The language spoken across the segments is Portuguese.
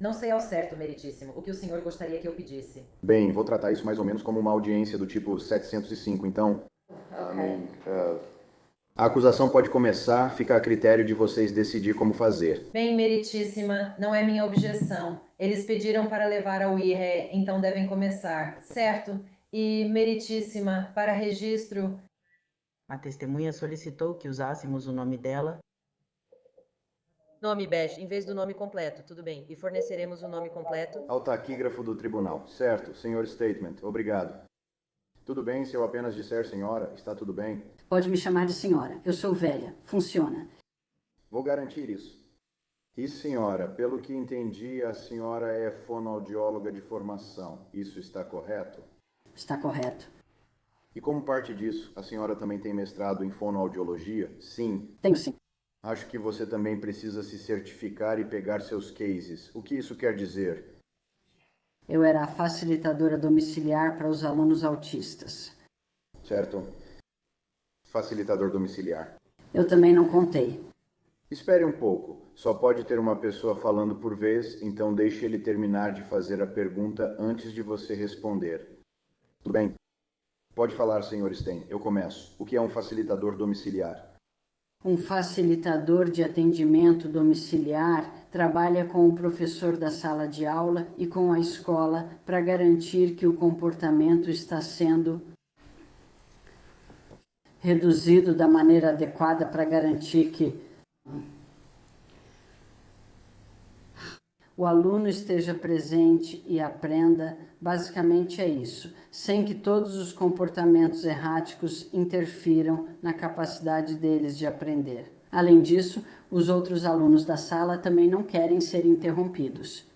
Não sei ao certo, meritíssimo, o que o senhor gostaria que eu pedisse. Bem, vou tratar isso mais ou menos como uma audiência do tipo 705, então... A acusação pode começar, fica a critério de vocês decidir como fazer. Bem, meritíssima, não é minha objeção. Eles pediram para levar ao IRE, então devem começar, certo? E, meritíssima, para registro... A testemunha solicitou que usássemos o nome dela. Nome Bash, em vez do nome completo, tudo bem. E forneceremos o nome completo. Ao taquígrafo do tribunal. Certo, senhor Statement, obrigado. Tudo bem se eu apenas disser senhora? Está tudo bem? Pode me chamar de senhora. Eu sou velha. Funciona. Vou garantir isso. E senhora, pelo que entendi, a senhora é fonoaudióloga de formação. Isso está correto? Está correto. E como parte disso, a senhora também tem mestrado em fonoaudiologia? Sim. Tenho sim. Acho que você também precisa se certificar e pegar seus cases. O que isso quer dizer? Eu era a facilitadora domiciliar para os alunos autistas. Certo. Facilitador domiciliar. Eu também não contei. Espere um pouco. Só pode ter uma pessoa falando por vez, então deixe ele terminar de fazer a pergunta antes de você responder. Tudo bem? Pode falar, Sr. Stein. Eu começo. O que é um facilitador domiciliar? Um facilitador de atendimento domiciliar trabalha com o professor da sala de aula e com a escola para garantir que o comportamento está sendo reduzido da maneira adequada para garantir que o aluno esteja presente e aprenda. Basicamente é isso, sem que todos os comportamentos erráticos interfiram na capacidade deles de aprender. Além disso, os outros alunos da sala também não querem ser interrompidos.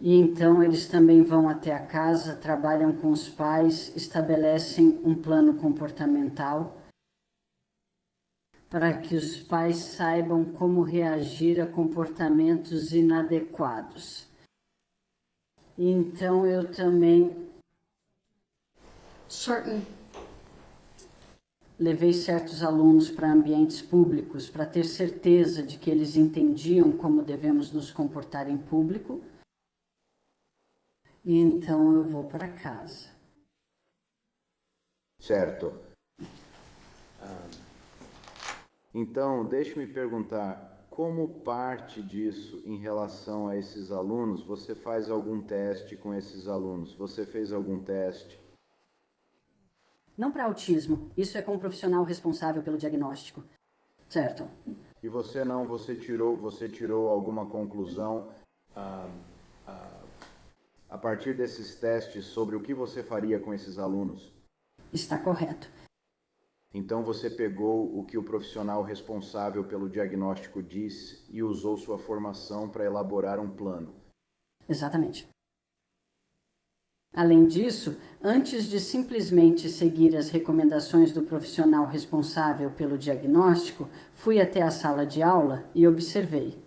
E então eles também vão até a casa, trabalham com os pais, estabelecem um plano comportamental para que os pais saibam como reagir a comportamentos inadequados. Então eu também levei certos alunos para ambientes públicos para ter certeza de que eles entendiam como devemos nos comportar em público. E então eu vou para casa. Certo. Então, deixe-me perguntar, como parte disso em relação a esses alunos, você faz algum teste com esses alunos? Você fez algum teste? Não para autismo, isso é com o profissional responsável pelo diagnóstico. Certo. E você não, você tirou alguma conclusão a partir desses testes sobre o que você faria com esses alunos? Está correto. Então você pegou o que o profissional responsável pelo diagnóstico disse e usou sua formação para elaborar um plano. Exatamente. Além disso, antes de simplesmente seguir as recomendações do profissional responsável pelo diagnóstico, fui até a sala de aula e observei.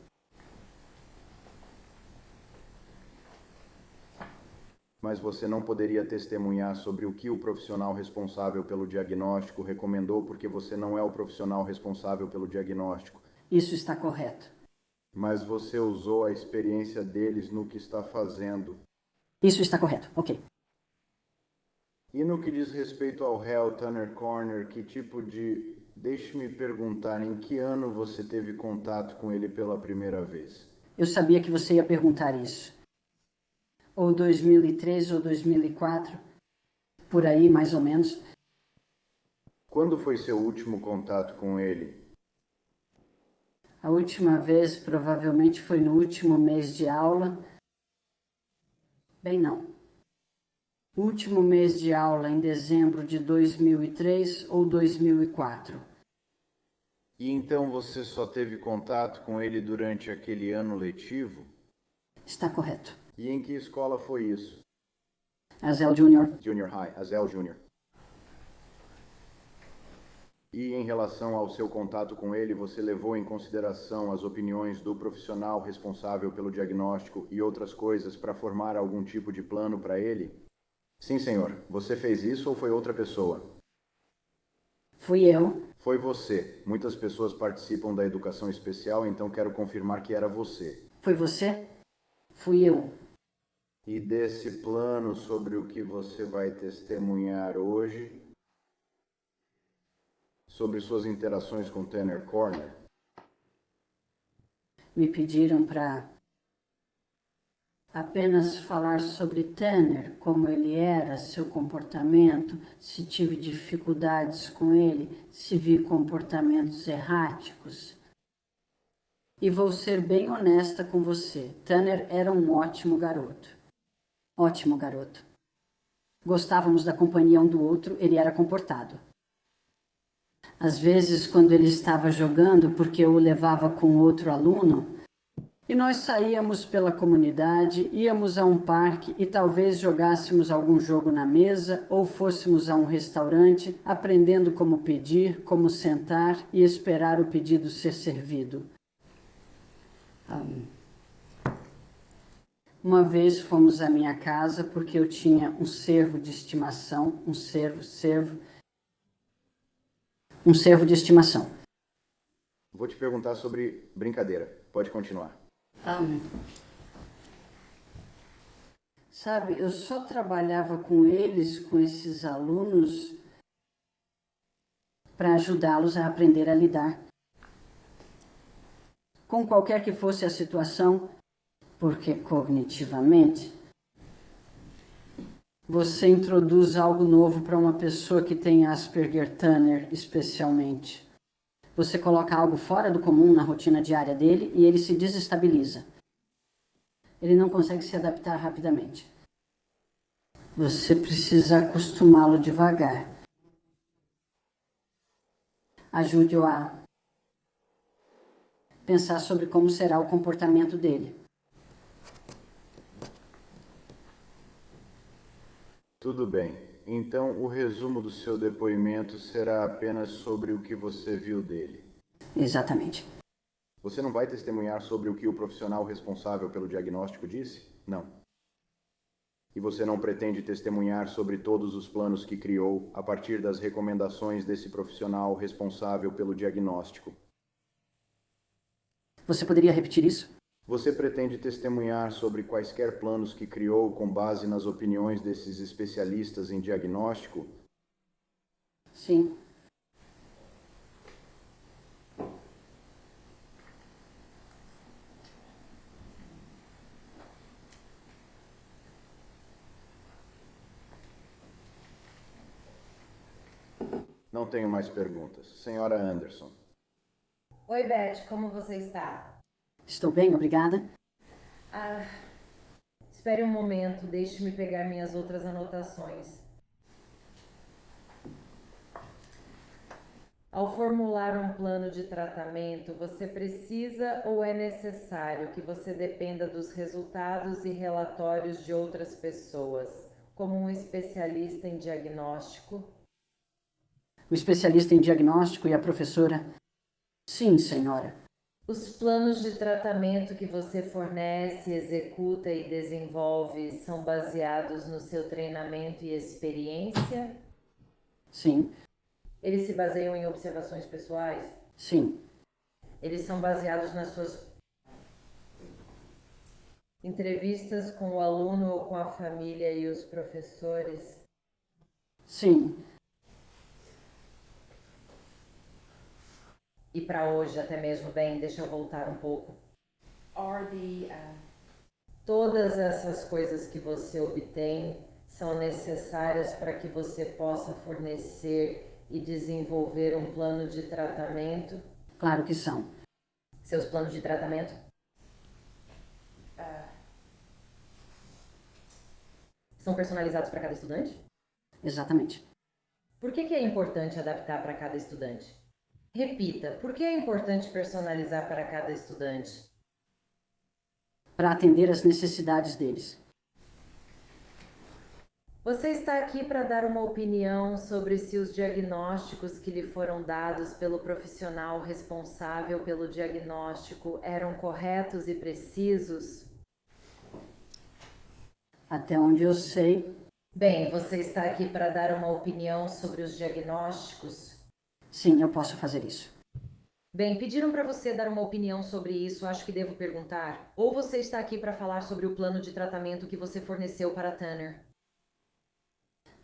Mas você não poderia testemunhar sobre o que o profissional responsável pelo diagnóstico recomendou porque você não é o profissional responsável pelo diagnóstico. Isso está correto. Mas você usou a experiência deles no que está fazendo. Isso está correto, ok. E no que diz respeito ao réu Tanner Corner, que tipo de... Deixe-me perguntar, em que ano você teve contato com ele pela primeira vez? Eu sabia que você ia perguntar isso. Ou 2003 ou 2004, por aí mais ou menos. Quando foi seu último contato com ele? A última vez provavelmente foi no último mês de aula. Bem, não. O último mês de aula em dezembro de 2003 ou 2004. E então você só teve contato com ele durante aquele ano letivo? Está correto. E em que escola foi isso? Azel Junior. Junior High, Azel Junior. E em relação ao seu contato com ele, você levou em consideração as opiniões do profissional responsável pelo diagnóstico e outras coisas para formar algum tipo de plano para ele? Sim, senhor. Você fez isso ou foi outra pessoa? Fui eu. Foi você. Muitas pessoas participam da educação especial, então quero confirmar que era você. Foi você? Fui eu. E desse plano sobre o que você vai testemunhar hoje, sobre suas interações com Tanner Corner, Me pediram para apenas falar sobre Tanner, como ele era, seu comportamento, se tive dificuldades com ele, se vi comportamentos erráticos. E vou ser bem honesta com você, Tanner era um ótimo garoto. Ótimo garoto. Gostávamos da companhia um do outro, ele era comportado. Às vezes, quando ele estava jogando, porque eu o levava com outro aluno, e nós saíamos pela comunidade, íamos a um parque e talvez jogássemos algum jogo na mesa ou fôssemos a um restaurante, aprendendo como pedir, como sentar e esperar o pedido ser servido. Uma vez fomos à minha casa porque eu tinha um cervo de estimação, um cervo de estimação. vou te perguntar sobre brincadeira. Pode continuar. Sabe, eu só trabalhava com eles, com esses alunos, para ajudá-los a aprender a lidar com qualquer que fosse a situação, porque cognitivamente você introduz algo novo para uma pessoa que tem Asperger Tanner, especialmente. Você coloca algo fora do comum na rotina diária dele e ele se desestabiliza. Ele não consegue se adaptar rapidamente. Você precisa acostumá-lo devagar. Ajude-o a pensar sobre como será o comportamento dele. Tudo bem. Então, o resumo do seu depoimento será apenas sobre o que você viu dele. Exatamente. Você não vai testemunhar sobre o que o profissional responsável pelo diagnóstico disse? Não. E você não pretende testemunhar sobre todos os planos que criou a partir das recomendações desse profissional responsável pelo diagnóstico? Você poderia repetir isso? Você pretende testemunhar sobre quaisquer planos que criou com base nas opiniões desses especialistas em diagnóstico? Sim. Não tenho mais perguntas. Senhora Anderson. Oi, Beth, como você está? Estou bem, obrigada. Espere um momento, deixe-me pegar minhas outras anotações. Ao formular um plano de tratamento, você precisa ou é necessário que você dependa dos resultados e relatórios de outras pessoas, como um especialista em diagnóstico? O especialista em diagnóstico e a professora? Sim, senhora. Os planos de tratamento que você fornece, executa e desenvolve são baseados no seu treinamento e experiência? Sim. Eles se baseiam em observações pessoais? Sim. Eles são baseados nas suas entrevistas com o aluno ou com a família e os professores? Sim. E para hoje, até mesmo, bem, deixa eu voltar um pouco. Todas essas coisas que você obtém são necessárias para que você possa fornecer e desenvolver um plano de tratamento? Claro que são. Seus planos de tratamento? São personalizados para cada estudante? Exatamente. Por que é importante adaptar para cada estudante? Repita, por que é importante personalizar para cada estudante? Para atender às necessidades deles. Você está aqui para dar uma opinião sobre se os diagnósticos que lhe foram dados pelo profissional responsável pelo diagnóstico eram corretos e precisos? Até onde eu sei. Bem, você está aqui para dar uma opinião sobre os diagnósticos? Sim, eu posso fazer isso. Bem, pediram para você dar uma opinião sobre isso, acho que devo perguntar. Ou você está aqui para falar sobre o plano de tratamento que você forneceu para Tanner?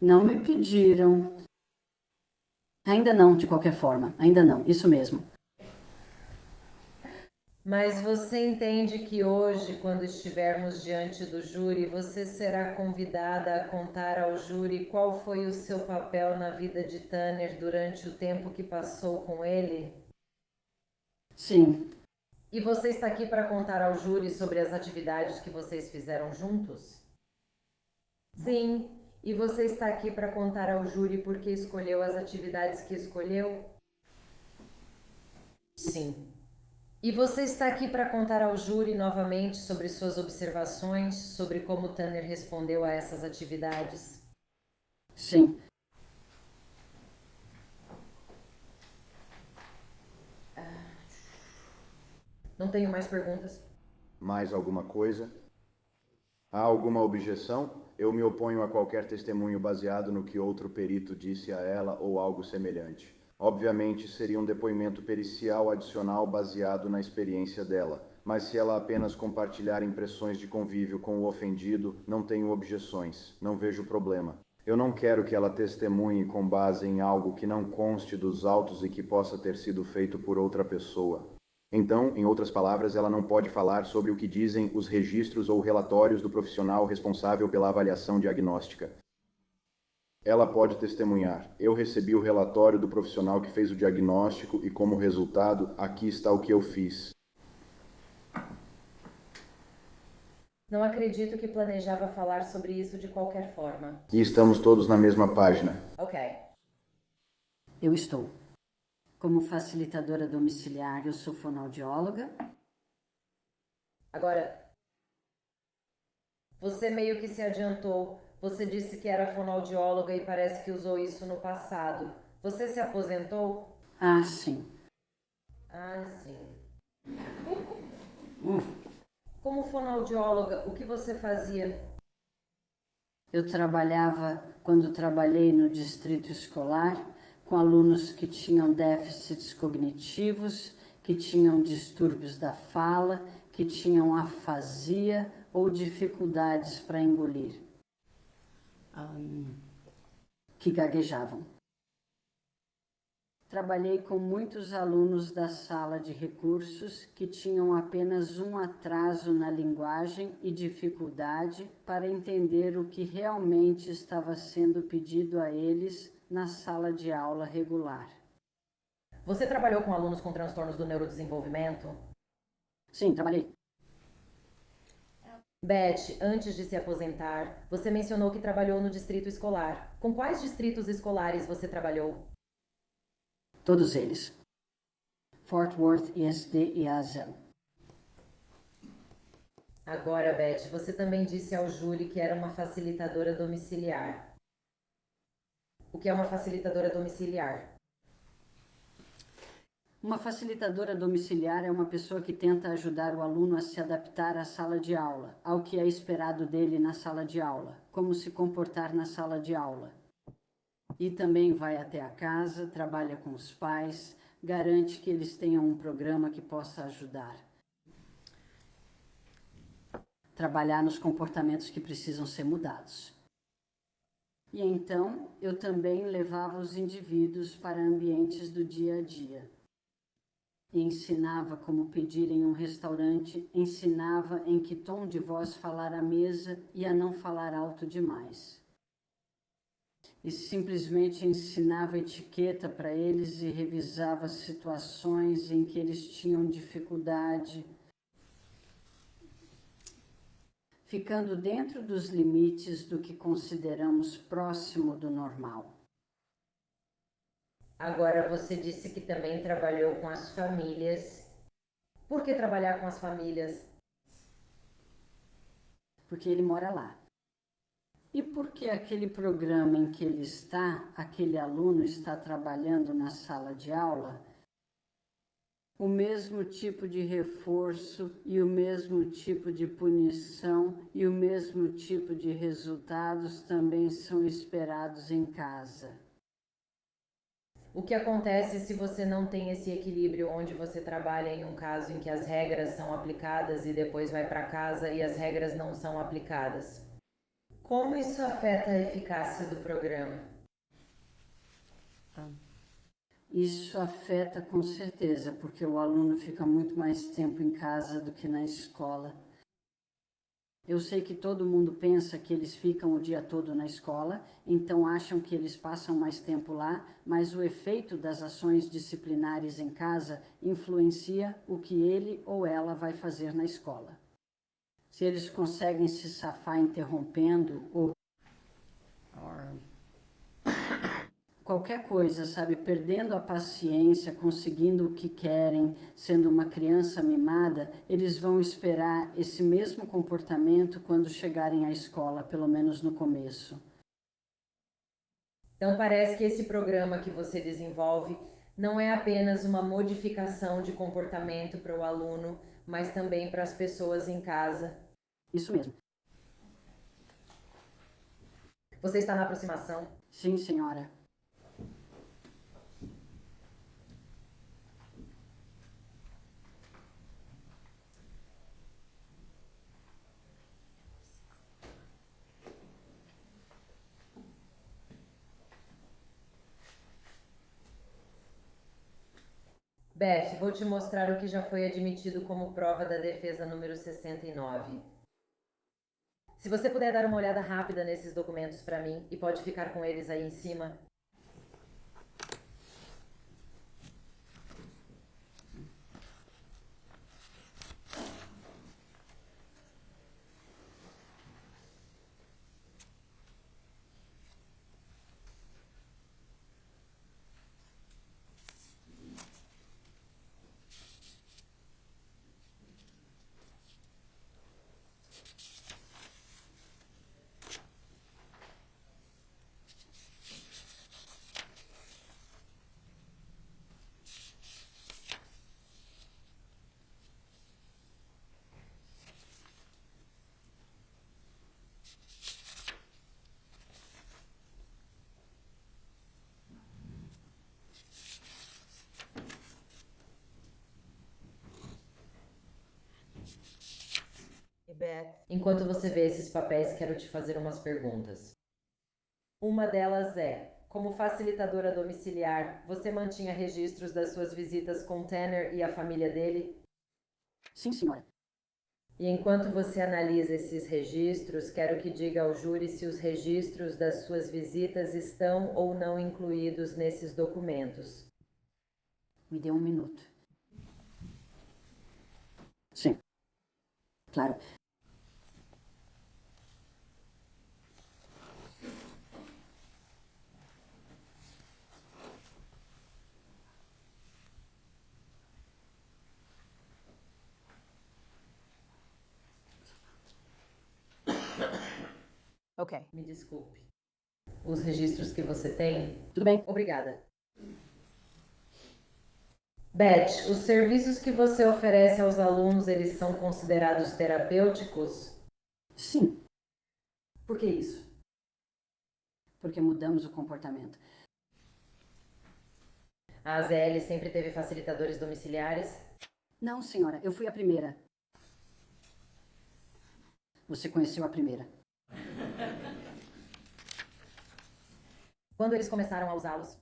Não me pediram. Ainda não, de qualquer forma. Ainda não, isso mesmo. Mas você entende que hoje, quando estivermos diante do júri, você será convidada a contar ao júri qual foi o seu papel na vida de Tanner durante o tempo que passou com ele? Sim, E você está aqui para contar ao júri sobre as atividades que vocês fizeram juntos? Sim. E você está aqui para contar ao júri por que escolheu as atividades que escolheu? Sim. E você está aqui para contar ao júri novamente sobre suas observações sobre como Tanner respondeu a essas atividades? sim. Não tenho mais perguntas. Mais alguma coisa? Há alguma objeção? Eu me oponho a qualquer testemunho baseado no que outro perito disse a ela ou algo semelhante. Obviamente, seria um depoimento pericial adicional baseado na experiência dela, mas se ela apenas compartilhar impressões de convívio com o ofendido, não tenho objeções, não vejo problema. Eu não quero que ela testemunhe com base em algo que não conste dos autos e que possa ter sido feito por outra pessoa. Então, em outras palavras, ela não pode falar sobre o que dizem os registros ou relatórios do profissional responsável pela avaliação diagnóstica. Ela pode testemunhar: eu recebi o relatório do profissional que fez o diagnóstico e, como resultado, aqui está o que eu fiz. Não acredito que planejava falar sobre isso de qualquer forma. E estamos todos na mesma página. Ok. Eu estou. Como facilitadora domiciliar, eu sou fonoaudióloga. Agora, você meio que se adiantou. Você disse que era fonoaudióloga e parece que usou isso no passado. Você se aposentou? Ah, sim. Ah, sim. Como fonoaudióloga, o que você fazia? Eu trabalhava, quando trabalhei no distrito escolar, com alunos que tinham déficits cognitivos, que tinham distúrbios da fala, que tinham afasia ou dificuldades para engolir, que gaguejavam. Trabalhei com muitos alunos da sala de recursos que tinham apenas um atraso na linguagem e dificuldade para entender o que realmente estava sendo pedido a eles na sala de aula regular. Você trabalhou com alunos com transtornos do neurodesenvolvimento? Sim, trabalhei. Beth, antes de se aposentar, você mencionou que trabalhou no distrito escolar. Com quais distritos escolares você trabalhou? Todos eles. Fort Worth, ISD e Azel. Agora, Beth, você também disse ao júri que era uma facilitadora domiciliar. O que é uma facilitadora domiciliar? Uma facilitadora domiciliar é uma pessoa que tenta ajudar o aluno a se adaptar à sala de aula, ao que é esperado dele na sala de aula, como se comportar na sala de aula. E também vai até a casa, trabalha com os pais, garante que eles tenham um programa que possa ajudar. Trabalhar nos comportamentos que precisam ser mudados. E então, eu também levava os indivíduos para ambientes do dia a dia. E ensinava como pedir em um restaurante, ensinava em que tom de voz falar à mesa e a não falar alto demais. E simplesmente ensinava etiqueta para eles e revisava situações em que eles tinham dificuldade, ficando dentro dos limites do que consideramos próximo do normal. Agora, você disse que também trabalhou com as famílias. Por que trabalhar com as famílias? Porque ele mora lá. E porque aquele programa em que ele está, aquele aluno está trabalhando na sala de aula, o mesmo tipo de reforço e o mesmo tipo de punição e o mesmo tipo de resultados também são esperados em casa. O que acontece se você não tem esse equilíbrio onde você trabalha em um caso em que as regras são aplicadas e depois vai para casa e as regras não são aplicadas? Como isso afeta a eficácia do programa? Isso afeta com certeza, porque o aluno fica muito mais tempo em casa do que na escola. Eu sei que todo mundo pensa que eles ficam o dia todo na escola, então acham que eles passam mais tempo lá, mas o efeito das ações disciplinares em casa influencia o que ele ou ela vai fazer na escola. Se eles conseguem se safar interrompendo ou qualquer coisa, sabe, perdendo a paciência, conseguindo o que querem, sendo uma criança mimada, eles vão esperar esse mesmo comportamento quando chegarem à escola, pelo menos no começo. Então parece que esse programa que você desenvolve não é apenas uma modificação de comportamento para o aluno, mas também para as pessoas em casa. Isso mesmo. Você está na aproximação? Sim, senhora. Beth, vou te mostrar o que já foi admitido como prova da defesa número 69. Se você puder dar uma olhada rápida nesses documentos para mim e pode ficar com eles aí em cima. E Beth, Enquanto você vê esses papéis, quero te fazer umas perguntas. Uma delas é: como facilitadora domiciliar, você mantinha registros das suas visitas com Tanner e a família dele? Sim, senhora. E enquanto você analisa esses registros, quero que diga ao júri se os registros das suas visitas estão ou não incluídos nesses documentos. Me dê um minuto. Sim. Claro. ok. Me desculpe. Os registros que você tem? Tudo bem. Obrigada. Beth, os serviços que você oferece aos alunos, eles são considerados terapêuticos? Sim, Por que isso? porque mudamos o comportamento. A AZL sempre teve facilitadores domiciliares? Não, senhora, eu fui a primeira. Você conheceu a primeira. Quando eles começaram a usá-los?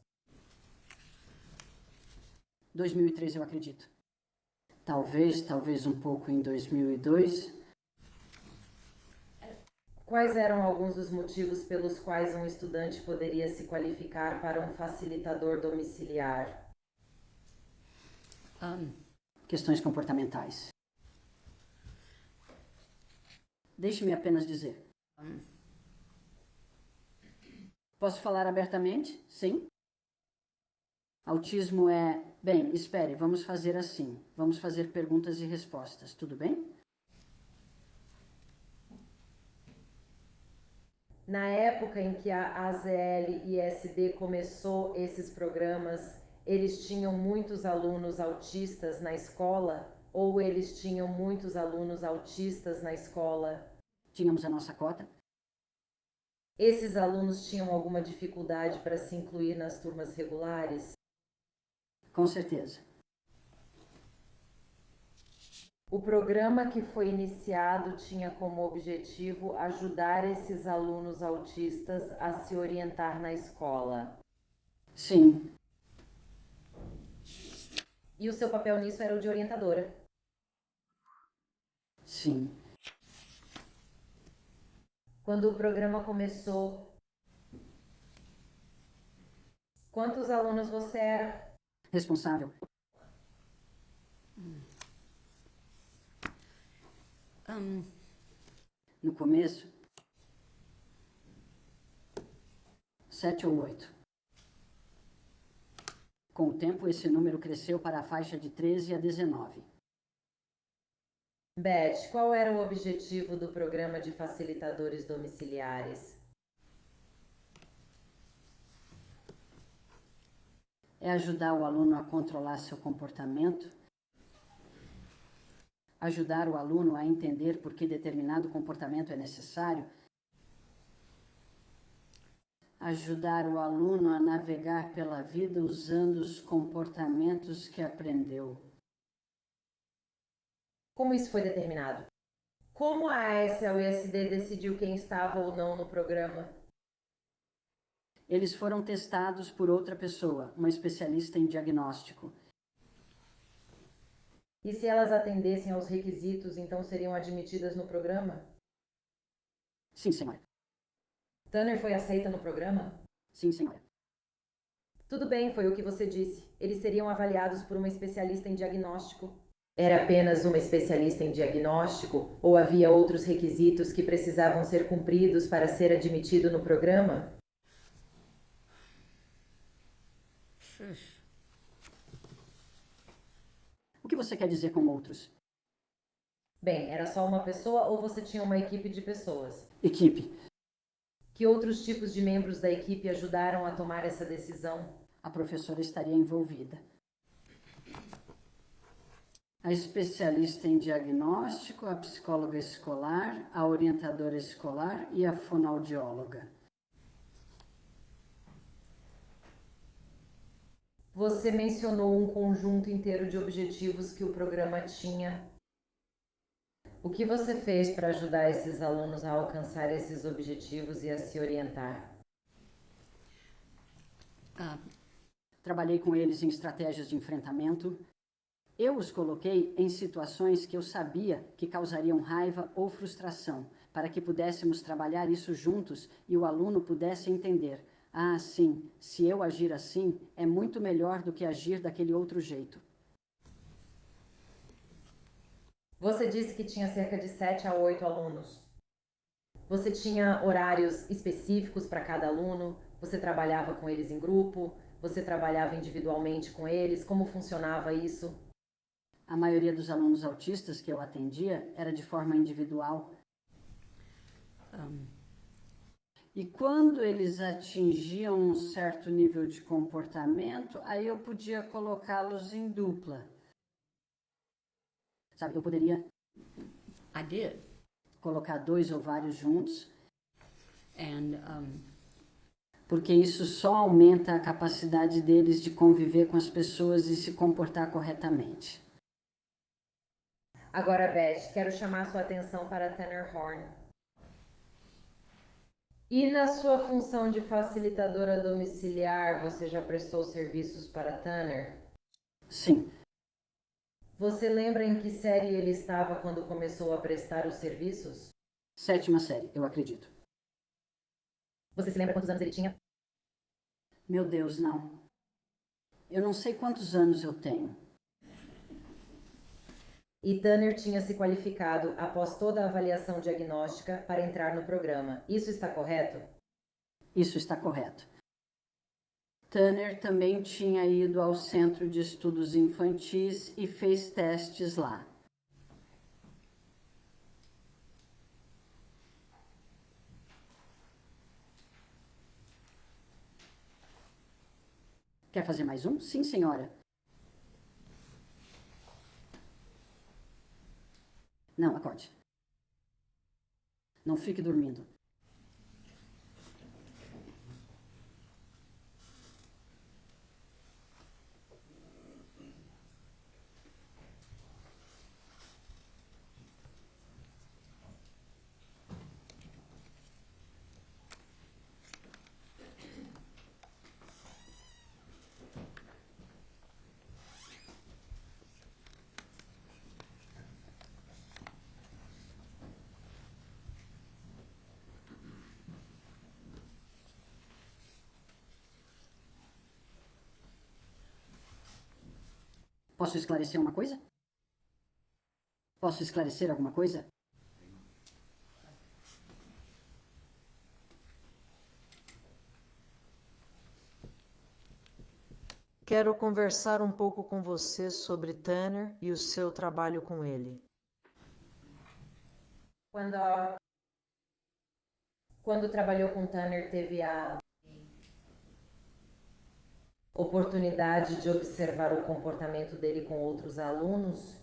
2003, eu acredito. Talvez um pouco em 2002. Quais eram alguns dos motivos pelos quais um estudante poderia se qualificar para um facilitador domiciliar? Questões comportamentais. Deixe-me apenas dizer. Posso falar abertamente? Sim? Autismo é... Bem, espere, vamos fazer assim. Vamos fazer perguntas e respostas, tudo bem? Na época em que a AZL e SD começou esses programas, eles tinham muitos alunos autistas na escola? Ou eles tinham muitos alunos autistas na escola? Tínhamos a nossa cota. Esses alunos tinham alguma dificuldade para se incluir nas turmas regulares? Com certeza. O programa que foi iniciado tinha como objetivo ajudar esses alunos autistas a se orientar na escola. Sim. E o seu papel nisso era o de orientadora? Sim. Quando o programa começou, quantos alunos você era? Responsável. No começo, 7 ou 8. Com o tempo, esse número cresceu para a faixa de 13 a 19. Beth, qual era o objetivo do programa de facilitadores domiciliares? É ajudar o aluno a controlar seu comportamento, ajudar o aluno a entender por que determinado comportamento é necessário, ajudar o aluno a navegar pela vida usando os comportamentos que aprendeu. Como isso foi determinado? Como a ASL-USD decidiu quem estava ou não no programa? Eles foram testados por outra pessoa, uma especialista em diagnóstico. E se elas atendessem aos requisitos, então seriam admitidas no programa? Sim, senhora. Tanner foi aceita no programa? Sim, senhora. Tudo bem, foi o que você disse. Eles seriam avaliados por uma especialista em diagnóstico. Era apenas uma especialista em diagnóstico? Ou havia outros requisitos que precisavam ser cumpridos para ser admitido no programa? O que você quer dizer com outros? Bem, era só uma pessoa ou você tinha uma equipe de pessoas? Equipe. Que outros tipos de membros da equipe ajudaram a tomar essa decisão? A professora estaria envolvida. A especialista em diagnóstico, a psicóloga escolar, a orientadora escolar e a fonoaudióloga. Você mencionou um conjunto inteiro de objetivos que o programa tinha. O que você fez para ajudar esses alunos a alcançar esses objetivos e a se orientar? Trabalhei com eles em estratégias de enfrentamento. Eu os coloquei em situações que eu sabia que causariam raiva ou frustração, para que pudéssemos trabalhar isso juntos e o aluno pudesse entender. Ah, sim, se eu agir assim, é muito melhor do que agir daquele outro jeito. Você disse que tinha cerca de 7 a 8 alunos. Você tinha horários específicos para cada aluno? Você trabalhava com eles em grupo? Você trabalhava individualmente com eles? Como funcionava isso? A maioria dos alunos autistas que eu atendia era de forma individual. E quando eles atingiam um certo nível de comportamento, aí eu podia colocá-los em dupla. Sabe, eu poderia colocar 2 ou vários juntos. Porque isso só aumenta a capacidade deles de conviver com as pessoas e se comportar corretamente. Agora, Beth, quero chamar sua atenção para Tanner Horn. E na sua função de facilitadora domiciliar, você já prestou serviços para Tanner? Sim. Você lembra em que série ele estava quando começou a prestar os serviços? 7ª série, eu acredito. Você se lembra quantos anos ele tinha? Meu Deus, não. Eu não sei quantos anos eu tenho. E Tanner tinha se qualificado após toda a avaliação diagnóstica para entrar no programa. Isso está correto? Isso está correto. Tanner também tinha ido ao Centro de Estudos Infantis e fez testes lá. Quer fazer mais um? Sim, senhora. Não, acorde. Não fique dormindo. Posso esclarecer uma coisa? Posso esclarecer alguma coisa? Quero conversar um pouco com você sobre Tanner e o seu trabalho com ele. Quando trabalhou com Tanner, teve a oportunidade de observar o comportamento dele com outros alunos?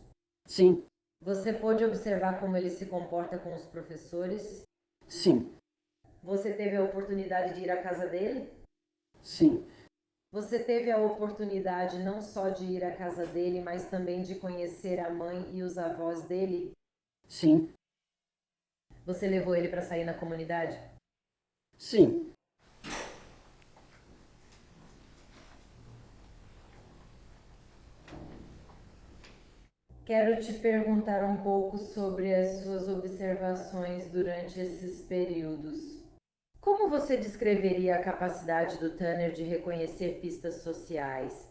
Sim, Você pôde observar como ele se comporta com os professores? sim, Você teve a oportunidade de ir à casa dele? sim, Você teve a oportunidade não só de ir à casa dele, mas também de conhecer a mãe e os avós dele? sim, Você levou ele para sair na comunidade? sim. Quero te perguntar um pouco sobre as suas observações durante esses períodos. Como você descreveria a capacidade do Tanner de reconhecer pistas sociais?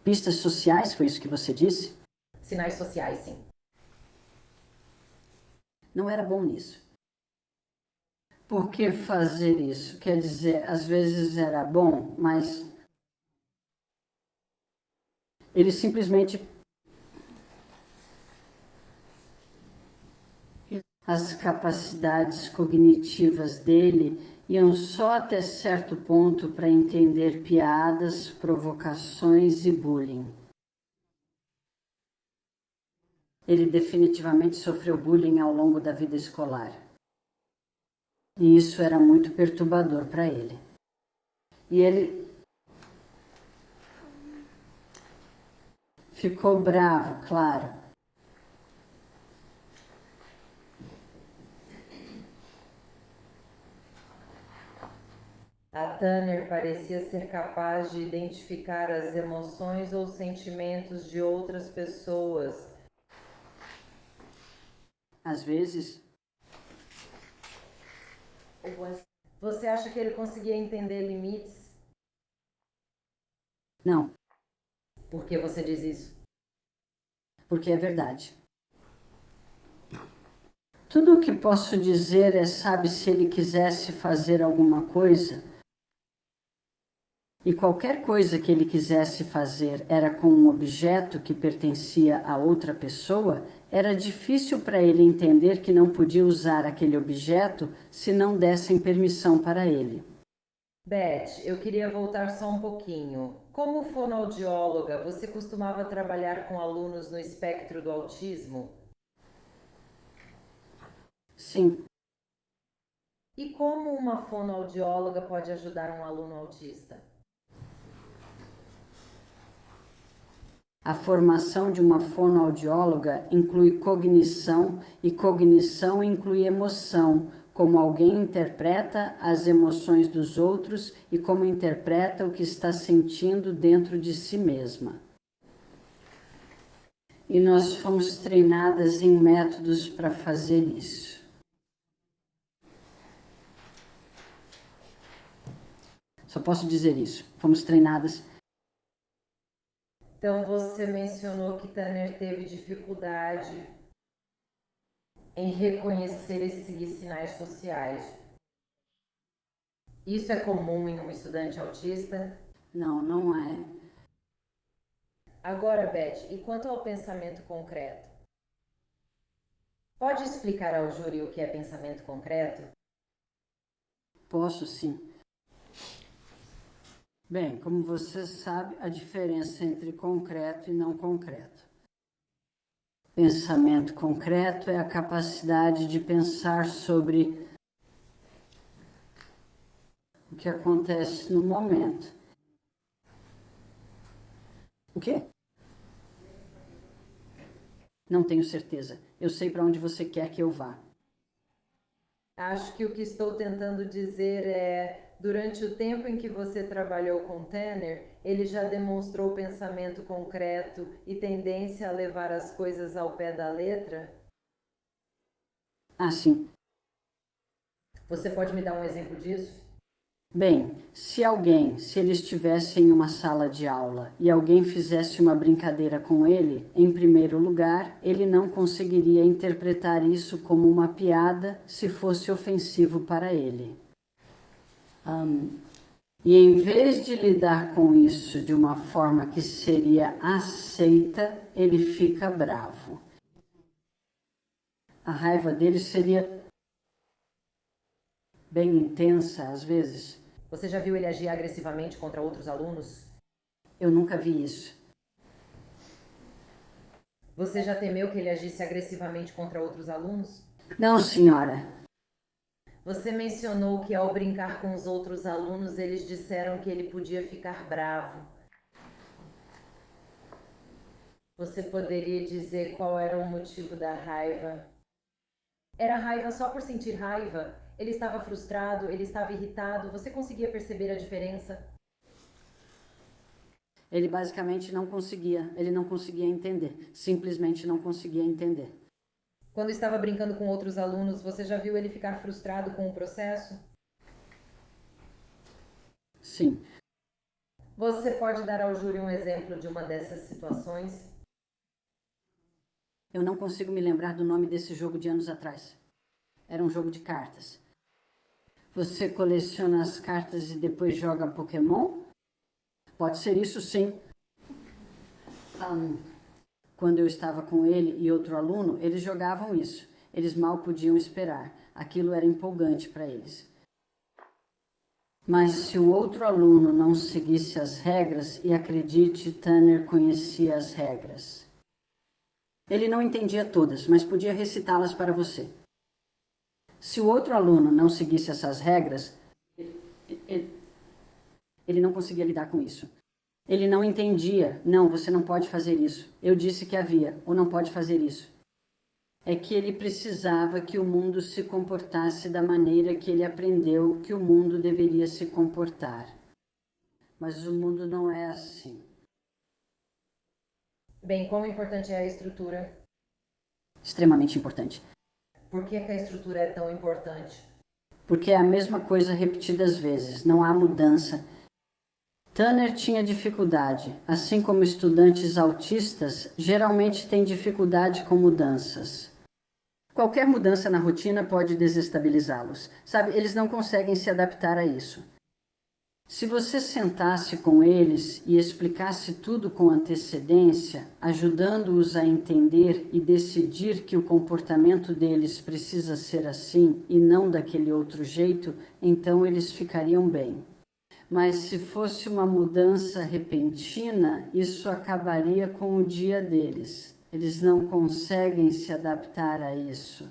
Pistas sociais, foi isso que você disse? Sinais sociais, sim. Não era bom nisso. Por que fazer isso? Quer dizer, às vezes era bom, mas ele simplesmente... As capacidades cognitivas dele iam só até certo ponto para entender piadas, provocações e bullying. Ele definitivamente sofreu bullying ao longo da vida escolar. E isso era muito perturbador para ele. E ele ficou bravo, claro. A Tanner parecia ser capaz de identificar as emoções ou sentimentos de outras pessoas. Às vezes, Você acha que ele conseguia entender limites? não, Por que você diz isso? porque é verdade. Tudo o que posso dizer é, sabe, se ele quisesse fazer alguma coisa, e qualquer coisa que ele quisesse fazer era com um objeto que pertencia a outra pessoa, era difícil para ele entender que não podia usar aquele objeto se não dessem permissão para ele. Beth, eu queria voltar só um pouquinho. Como fonoaudióloga, você costumava trabalhar com alunos no espectro do autismo? Sim, E como uma fonoaudióloga pode ajudar um aluno autista? a formação de uma fonoaudióloga inclui cognição e cognição inclui emoção, como alguém interpreta as emoções dos outros e como interpreta o que está sentindo dentro de si mesma. E nós fomos treinadas em métodos para fazer isso. Só posso dizer isso. Fomos treinadas. Então você mencionou que Tanner teve dificuldade em reconhecer e seguir sinais sociais. Isso é comum em um estudante autista? Não, não é. Agora, Beth, e quanto ao pensamento concreto? Pode explicar ao júri o que é pensamento concreto? Posso sim. Bem, como você sabe, a diferença entre concreto e não concreto. Pensamento concreto é a capacidade de pensar sobre o que acontece no momento. O quê? Não tenho certeza. Eu sei para onde você quer que eu vá. Acho que o que estou tentando dizer é, durante o tempo em que você trabalhou com Tanner, ele já demonstrou pensamento concreto e tendência a levar as coisas ao pé da letra? Ah, sim. Você pode me dar um exemplo disso? Bem, se ele estivesse em uma sala de aula e alguém fizesse uma brincadeira com ele, em primeiro lugar, ele não conseguiria interpretar isso como uma piada se fosse ofensivo para ele. E em vez de lidar com isso de uma forma que seria aceita, ele fica bravo. A raiva dele seria bem intensa às vezes. Você já viu ele agir agressivamente contra outros alunos? Eu nunca vi isso. Você já temeu que ele agisse agressivamente contra outros alunos? Não, senhora. Você mencionou que ao brincar com os outros alunos, eles disseram que ele podia ficar bravo. Você poderia dizer qual era o motivo da raiva? Era raiva só por sentir raiva? Ele estava frustrado, ele estava irritado, você conseguia perceber a diferença? Ele basicamente não conseguia entender, simplesmente não conseguia entender. Quando estava brincando com outros alunos, você já viu ele ficar frustrado com o processo? Sim. Você pode dar ao júri um exemplo de uma dessas situações? Eu não consigo me lembrar do nome desse jogo de anos atrás. Era um jogo de cartas. Você coleciona as cartas e depois joga Pokémon? Pode ser isso, sim. Quando eu estava com ele e outro aluno, eles jogavam isso. Eles mal podiam esperar. Aquilo era empolgante para eles. Mas se o outro aluno não seguisse as regras, e acredite, Tanner conhecia as regras. Ele não entendia todas, mas podia recitá-las para você. Se o outro aluno não seguisse essas regras, ele não conseguia lidar com isso. Ele não entendia. Não, você não pode fazer isso. Eu disse que havia, ou não pode fazer isso. É que ele precisava que o mundo se comportasse da maneira que ele aprendeu que o mundo deveria se comportar. Mas o mundo não é assim. Bem, quão importante é a estrutura? Extremamente importante. Por que a estrutura é tão importante? Porque é a mesma coisa repetidas vezes, não há mudança. Tanner tinha dificuldade, assim como estudantes autistas geralmente têm dificuldade com mudanças. Qualquer mudança na rotina pode desestabilizá-los. Sabe, eles não conseguem se adaptar a isso. Se você sentasse com eles e explicasse tudo com antecedência, ajudando-os a entender e decidir que o comportamento deles precisa ser assim e não daquele outro jeito, então eles ficariam bem. Mas se fosse uma mudança repentina, isso acabaria com o dia deles. Eles não conseguem se adaptar a isso.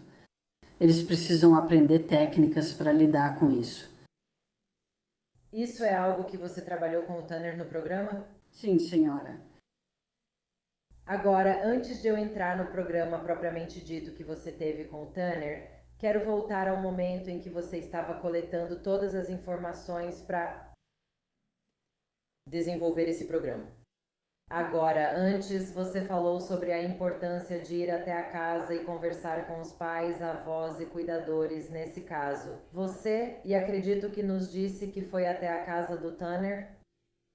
Eles precisam aprender técnicas para lidar com isso. Isso é algo que você trabalhou com o Tanner no programa? Sim, senhora. Agora, antes de eu entrar no programa propriamente dito que você teve com o Tanner, quero voltar ao momento em que você estava coletando todas as informações para desenvolver esse programa. Agora, antes você falou sobre a importância de ir até a casa e conversar com os pais, avós e cuidadores nesse caso. Você, e acredito que nos disse que foi até a casa do Tanner?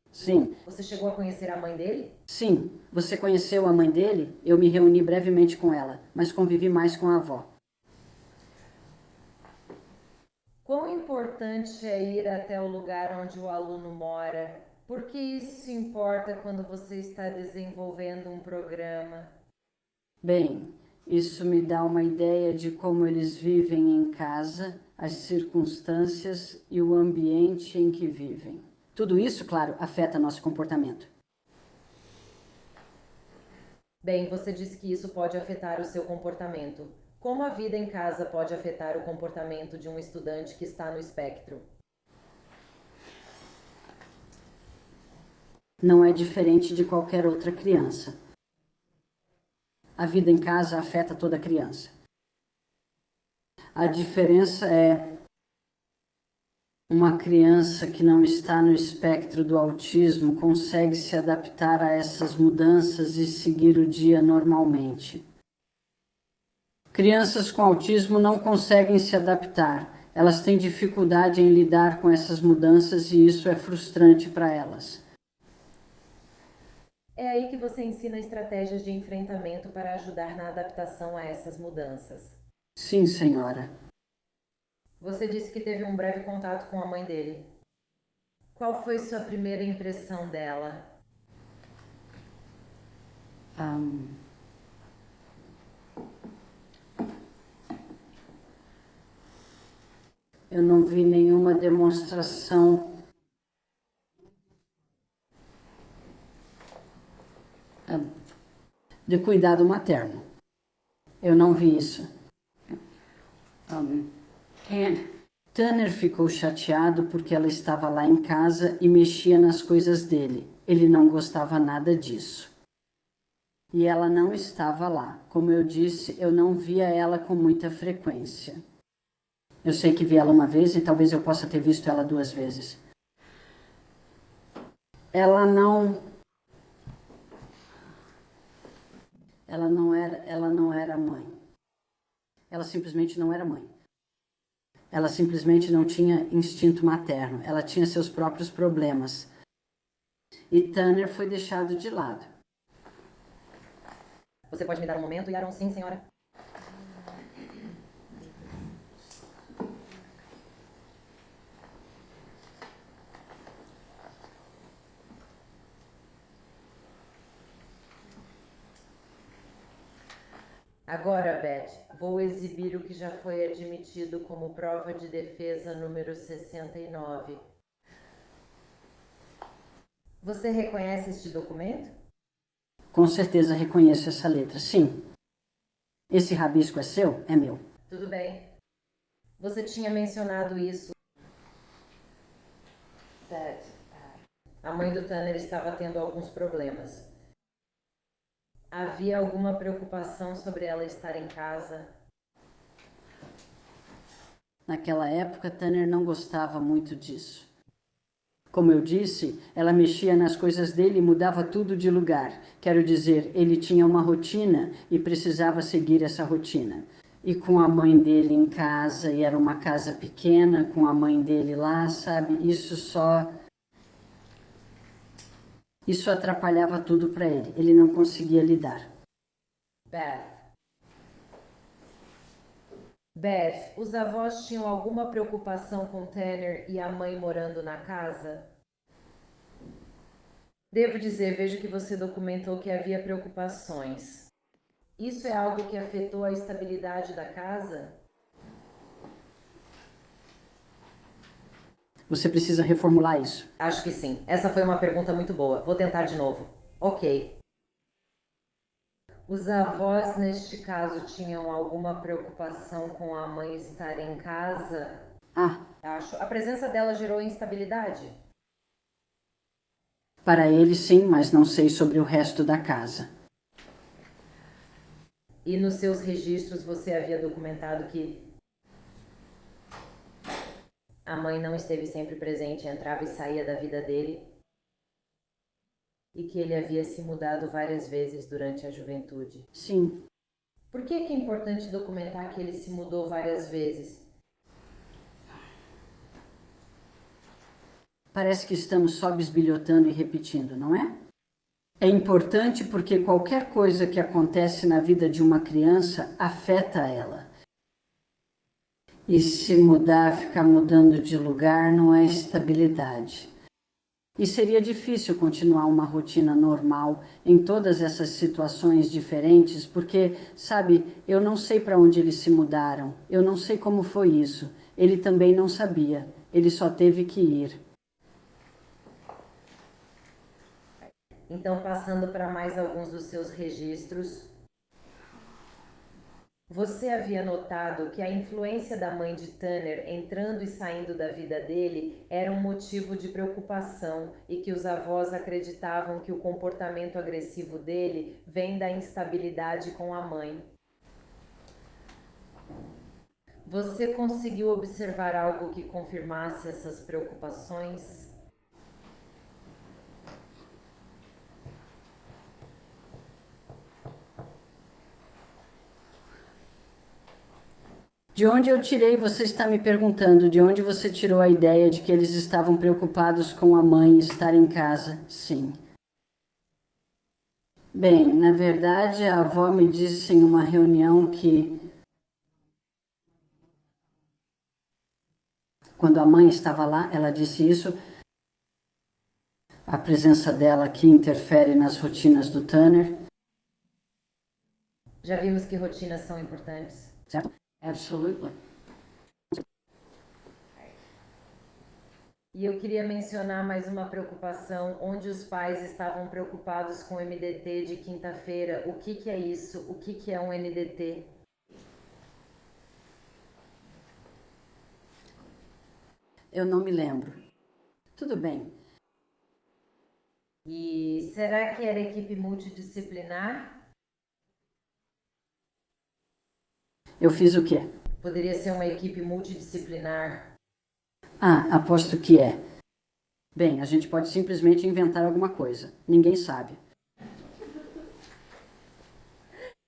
Sim. Você chegou a conhecer a mãe dele? Sim. Você conheceu a mãe dele? Eu me reuni brevemente com ela, mas convivi mais com a avó. Quão importante é ir até o lugar onde o aluno mora? Por que isso importa quando você está desenvolvendo um programa? Bem, isso me dá uma ideia de como eles vivem em casa, as circunstâncias e o ambiente em que vivem. Tudo isso, claro, afeta nosso comportamento. Bem, você disse que isso pode afetar o seu comportamento. Como a vida em casa pode afetar o comportamento de um estudante que está no espectro? Não é diferente de qualquer outra criança. A vida em casa afeta toda criança. A diferença é uma criança que não está no espectro do autismo consegue se adaptar a essas mudanças e seguir o dia normalmente. Crianças com autismo não conseguem se adaptar. Elas têm dificuldade em lidar com essas mudanças e isso é frustrante para elas. É aí que você ensina estratégias de enfrentamento para ajudar na adaptação a essas mudanças. Sim, senhora. Você disse que teve um breve contato com a mãe dele. Qual foi sua primeira impressão dela? Eu não vi nenhuma demonstração de cuidado materno. Eu não vi isso. Tanner ficou chateado porque ela estava lá em casa e mexia nas coisas dele. Ele não gostava nada disso. E ela não estava lá. Como eu disse, eu não via ela com muita frequência. Eu sei que vi ela uma vez e talvez eu possa ter visto ela 2 vezes. Ela não era mãe. Ela simplesmente não era mãe. Ela simplesmente não tinha instinto materno. Ela tinha seus próprios problemas. E Tanner foi deixado de lado. Você pode me dar um momento? E Aaron, sim, senhora. Agora, Beth, vou exibir o que já foi admitido como prova de defesa número 69. Você reconhece este documento? Com certeza reconheço essa letra, sim. Esse rabisco é seu? É meu. Tudo bem. Você tinha mencionado isso. Beth, a mãe do Tanner estava tendo alguns problemas. Havia alguma preocupação sobre ela estar em casa? Naquela época, Tanner não gostava muito disso. Como eu disse, ela mexia nas coisas dele e mudava tudo de lugar. Quero dizer, ele tinha uma rotina e precisava seguir essa rotina. E com a mãe dele em casa, e era uma casa pequena, com a mãe dele lá, sabe? Isso atrapalhava tudo para ele. Ele não conseguia lidar. Beth, os avós tinham alguma preocupação com Tanner e a mãe morando na casa? Devo dizer, vejo que você documentou que havia preocupações. Isso é algo que afetou a estabilidade da casa? Você precisa reformular isso. Acho que sim. Essa foi uma pergunta muito boa. Vou tentar de novo. Ok. Os avós, neste caso, tinham alguma preocupação com a mãe estar em casa? Acho. A presença dela gerou instabilidade? Para ele, sim, mas não sei sobre o resto da casa. E nos seus registros você havia documentado que a mãe não esteve sempre presente, entrava e saía da vida dele? E que ele havia se mudado várias vezes durante a juventude? Sim. Por que é importante documentar que ele se mudou várias vezes? Parece que estamos só bisbilhotando e repetindo, não é? É importante porque qualquer coisa que acontece na vida de uma criança afeta ela. E se mudar, ficar mudando de lugar, não é estabilidade. E seria difícil continuar uma rotina normal em todas essas situações diferentes, porque, sabe, eu não sei para onde eles se mudaram, eu não sei como foi isso. Ele também não sabia, ele só teve que ir. Então, passando para mais alguns dos seus registros, você havia notado que a influência da mãe de Tanner entrando e saindo da vida dele era um motivo de preocupação e que os avós acreditavam que o comportamento agressivo dele vem da instabilidade com a mãe. Você conseguiu observar algo que confirmasse essas preocupações? De onde eu tirei, você está me perguntando, de onde você tirou a ideia de que eles estavam preocupados com a mãe estar em casa? Sim. Bem, na verdade, a avó me disse em uma reunião que quando a mãe estava lá, ela disse isso, a presença dela aqui interfere nas rotinas do Tanner. Já vimos que rotinas são importantes. Certo? Absolutely. E eu queria mencionar mais uma preocupação, onde os pais estavam preocupados com o MDT de quinta-feira. O que é isso? O que é um NDT? Eu não me lembro. Tudo bem. E será que era equipe multidisciplinar? Eu fiz o quê? Poderia ser uma equipe multidisciplinar. Ah, aposto que é. Bem, a gente pode simplesmente inventar alguma coisa. Ninguém sabe.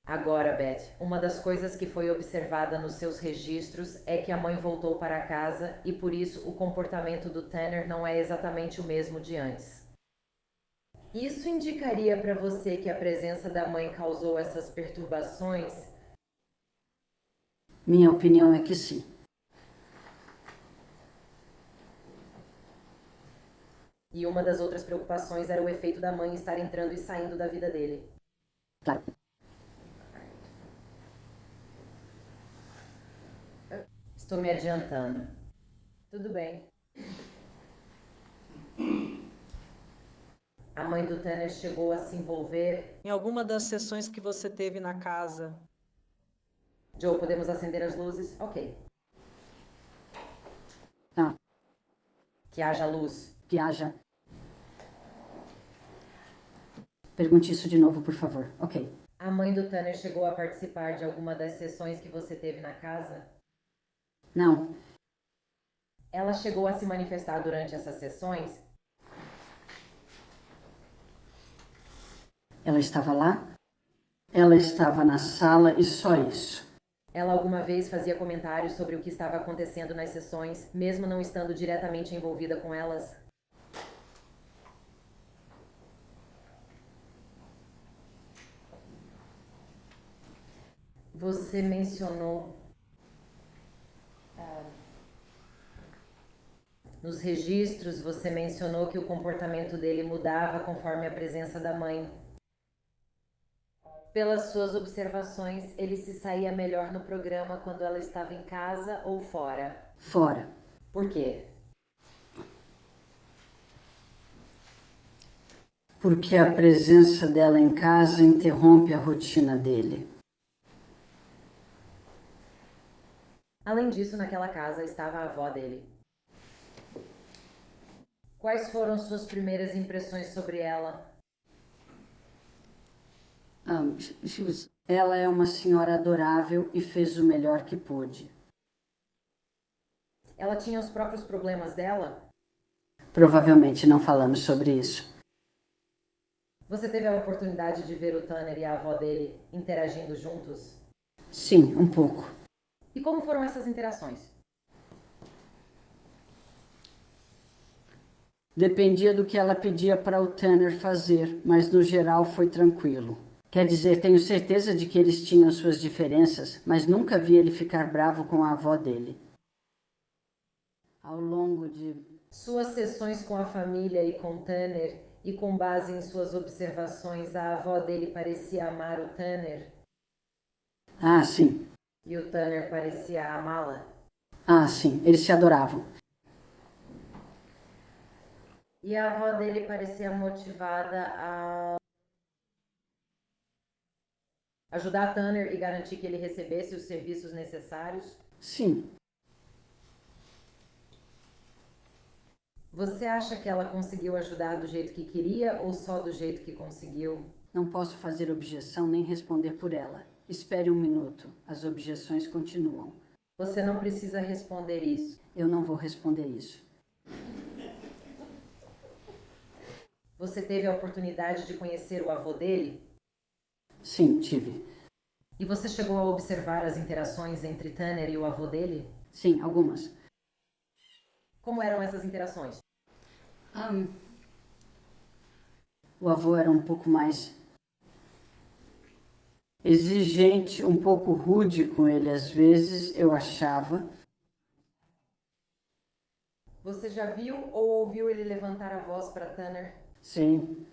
Agora, Beth, uma das coisas que foi observada nos seus registros é que a mãe voltou para casa e por isso o comportamento do Tanner não é exatamente o mesmo de antes. Isso indicaria para você que a presença da mãe causou essas perturbações? Minha opinião é que sim. E uma das outras preocupações era o efeito da mãe estar entrando e saindo da vida dele. Claro. Estou me adiantando. Tudo bem. A mãe do Tanner chegou a se envolver. Em alguma das sessões que você teve na casa. Joe, podemos acender as luzes? Ok. Tá. Que haja luz. Que haja. Pergunte isso de novo, por favor. Ok. A mãe do Tanner chegou a participar de alguma das sessões que você teve na casa? Não. Ela chegou a se manifestar durante essas sessões? Ela estava lá? Ela estava na sala e só isso. Ela alguma vez fazia comentários sobre o que estava acontecendo nas sessões, mesmo não estando diretamente envolvida com elas? Você mencionou nos registros, você mencionou que o comportamento dele mudava conforme a presença da mãe. Pelas suas observações, ele se saía melhor no programa quando ela estava em casa ou fora? Fora. Por quê? Porque a presença dela em casa interrompe a rotina dele. Além disso, naquela casa estava a avó dele. Quais foram suas primeiras impressões sobre ela? Ela é uma senhora adorável e fez o melhor que pôde. Ela tinha os próprios problemas dela? Provavelmente não falamos sobre isso. Você teve a oportunidade de ver o Tanner e a avó dele interagindo juntos? Sim, um pouco. E como foram essas interações? Dependia do que ela pedia para o Tanner fazer, mas no geral foi tranquilo. Quer dizer, tenho certeza de que eles tinham suas diferenças, mas nunca vi ele ficar bravo com a avó dele. Ao longo de suas sessões com a família e com Tanner, e com base em suas observações, a avó dele parecia amar o Tanner? Ah, sim. E o Tanner parecia amá-la? Ah, sim. Eles se adoravam. E a avó dele parecia motivada a ajudar Tanner e garantir que ele recebesse os serviços necessários? Sim. Você acha que ela conseguiu ajudar do jeito que queria ou só do jeito que conseguiu? Não posso fazer objeção nem responder por ela. Espere um minuto. As objeções continuam. Você não precisa responder isso. Eu não vou responder isso. Você teve a oportunidade de conhecer o avô dele? Sim, tive. E você chegou a observar as interações entre Tanner e o avô dele? Sim, algumas. Como eram essas interações? O avô era um pouco mais exigente, um pouco rude com ele às vezes, eu achava. Você já viu ou ouviu ele levantar a voz para Tanner? Sim,